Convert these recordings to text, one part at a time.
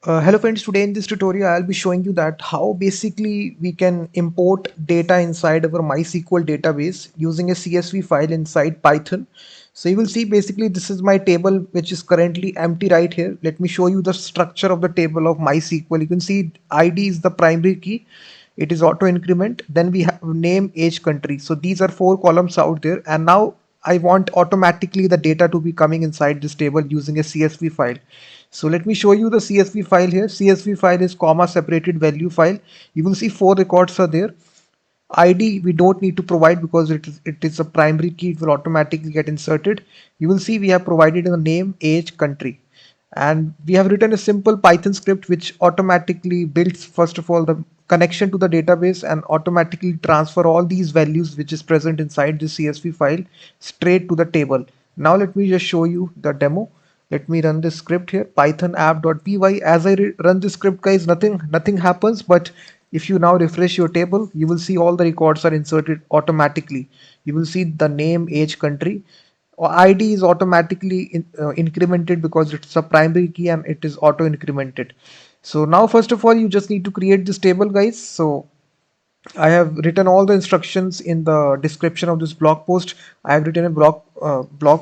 Hello friends, today in this tutorial I'll be showing you that how basically we can import data inside our MySQL database using a CSV file inside Python. So you will see basically this is my table which is currently empty right here. Let me show you the structure of the table of MySQL. You can see ID is the primary key. It is auto increment. Then we have name, age, country. So these are four columns out there. And now I want automatically the data to be coming inside this table using a CSV file. So let me show you the CSV file here. CSV file is comma separated value file. You will see four records are there. ID we don't need to provide because it is a primary key. It will automatically get inserted. You will see we have provided a name, age, country, and we have written a simple Python script which automatically builds first of all the connection to the database and automatically transfer all these values which is present inside the CSV file straight to the table. Now let me just show you the demo. Let me run this script here, python app.py. As I run this script, guys, nothing happens, but if you now refresh your table, you will see all the records are inserted automatically. You will see the name, age, country. ID is automatically incremented because it's a primary key and it is auto incremented. So now first of all you just need to create this table, guys. So I have written all the instructions in the description of this blog post. I have written a blog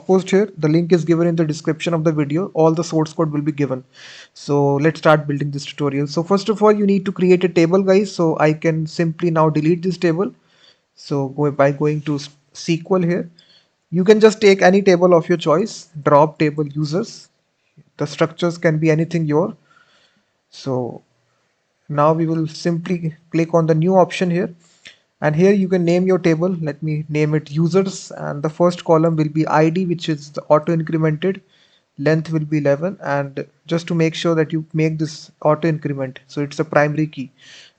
post here. The link is given in the description of the video. All the source code will be given. So let's start building this tutorial. So first of all, you need to create a table, guys. So I can simply now delete this table. So go by going to SQL here. You can just take any table of your choice. Drop table users. The structures can be anything your. So now we will simply click on the new option here, and here you can name your table. Let me name it users, and the first column will be ID, which is the auto incremented. Length will be 11, and just to make sure that you make this auto increment, so it's a primary key.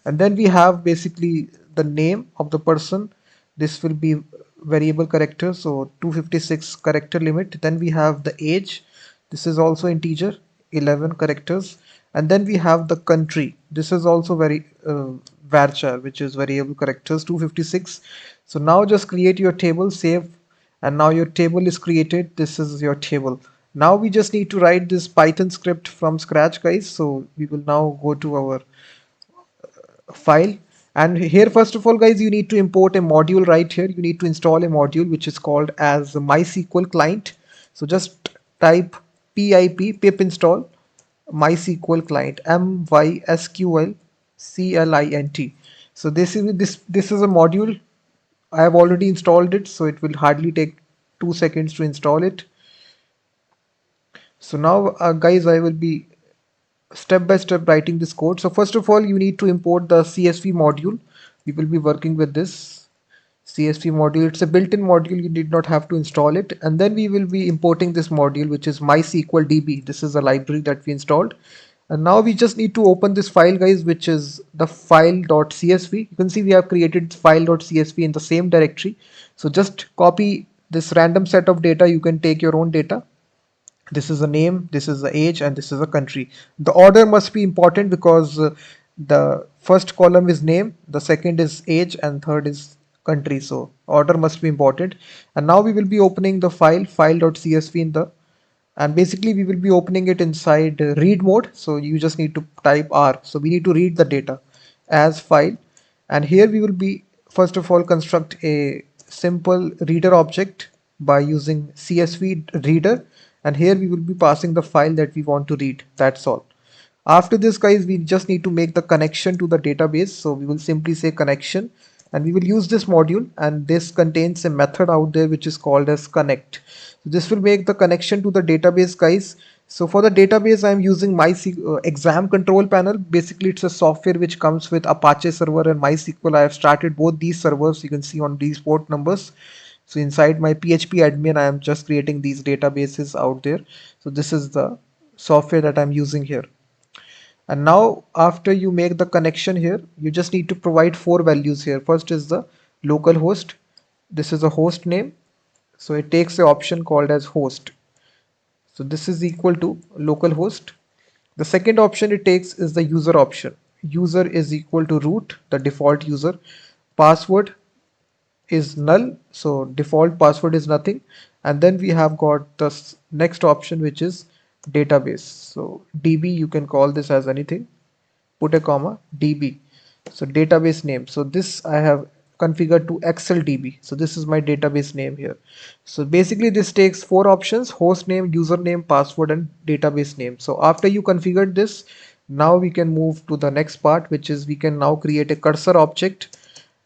And then we have basically the name of the person. This will be variable character, so 256 character limit. Then we have the age. This is also integer, 11 characters. And then we have the country. This is also very varchar, which is variable characters, 256. So now just create your table, save, and now your table is created. This is your table. Now we just need to write this Python script from scratch, guys. So we will now go to our file, and here first of all, guys, you need to import a module. Right here you need to install a module which is called as MySQL client. So just type pip install MySQL client, MySQL client. So this is a module. I have already installed it, so it will hardly take 2 seconds to install it. So now guys, I will be step by step writing this code. So first of all, you need to import the CSV module. We will be working with this CSV module. It's a built-in module. You did not have to install it. And then we will be importing this module, which is MySQL DB. This is a library that we installed. And now we just need to open this file, guys, which is the file.csv. You can see we have created file.csv in the same directory. So just copy this random set of data. You can take your own data. This is a name, this is the age, and this is a country. The order must be important because the first column is name, the second is age, and third is country. So order must be important. And now we will be opening the file.csv in the, and basically we will be opening it inside read mode. So you just need to type R. So we need to read the data as file, and here we will be first of all construct a simple reader object by using CSV reader, and here we will be passing the file that we want to read. That's all. After this, guys, we just need to make the connection to the database. So we will simply say connection, and we will use this module, and this contains a method out there which is called as connect. So this will make the connection to the database, guys. So for the database, I'm using exam control panel. Basically it's a software which comes with Apache server and MySQL. I have started both these servers. You can see on these port numbers. So inside my PHP admin, I am just creating these databases out there. So this is the software that I'm using here. And now after you make the connection here, you just need to provide four values here. First is the local host. This is a host name. So it takes the option called as host. So this is equal to localhost. The second option it takes is the user option. User is equal to root, the default user. Password is null, so default password is nothing. And then we have got the next option, which is database. So DB, you can call this as anything, put a comma, DB. So database name. So this I have configured to Excel DB. So this is my database name here. So basically this takes four options: host name, username, password, and database name. So after you configured this, now we can move to the next part, which is we can now create a cursor object.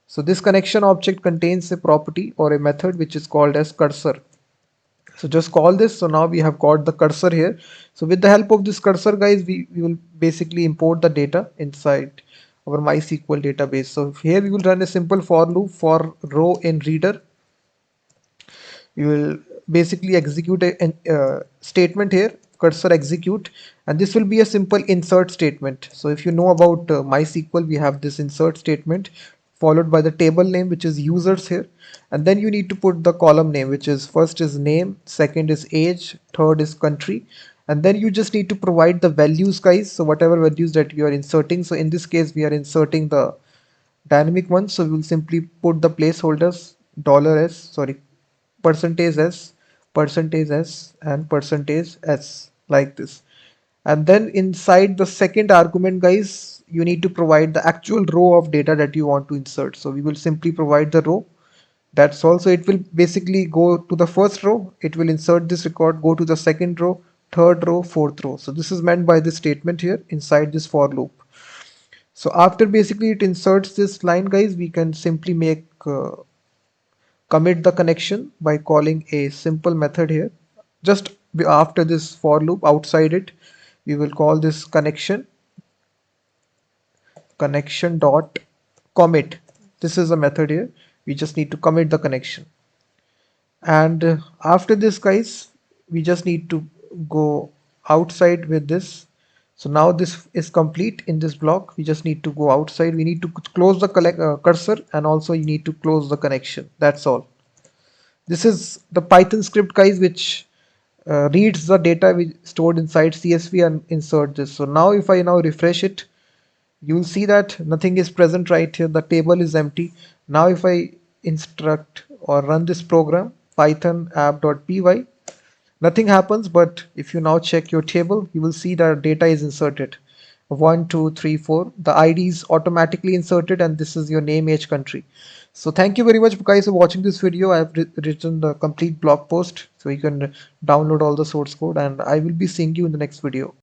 So this connection object contains a property or a method which is called as cursor. So just call this. So now we have got the cursor here. So with the help of this cursor, guys, we will basically import the data inside our MySQL database. So here we will run a simple for loop for row in reader. You will basically execute a statement here, cursor execute, and this will be a simple insert statement. So if you know about MySQL, we have this insert statement followed by the table name, which is users here, and then you need to put the column name, which is first is name, second is age, third is country, and then you just need to provide the values, guys. So whatever values that you are inserting, so in this case we are inserting the dynamic one, so we will simply put the placeholders $s, sorry, %s, %s, and %s like this. And then inside the second argument, guys, you need to provide the actual row of data that you want to insert. So we will simply provide the row. That's also, it will basically go to the first row, it will insert this record, go to the second row, third row, fourth row. So this is meant by this statement here inside this for loop. So after basically it inserts this line, guys, we can simply make commit the connection by calling a simple method here. Just after this for loop, outside it, we will call this connection dot commit. This is a method here. We just need to commit the connection. And after this, guys, we just need to go outside with this. So now this is complete in this block. We just need to go outside. We need to close the cursor, and also you need to close the connection. That's all. This is the Python script, guys, which reads the data we stored inside CSV and insert this. So now if I now refresh it, you will see that nothing is present right here. The table is empty. Now if I instruct or run this program, python app.py, nothing happens. But if you now check your table, you will see that data is inserted. 1, 2, 3, 4. The ID is automatically inserted, and this is your name, age, country. So thank you very much, guys, for watching this video. I have written the complete blog post, so you can download all the source code, and I will be seeing you in the next video.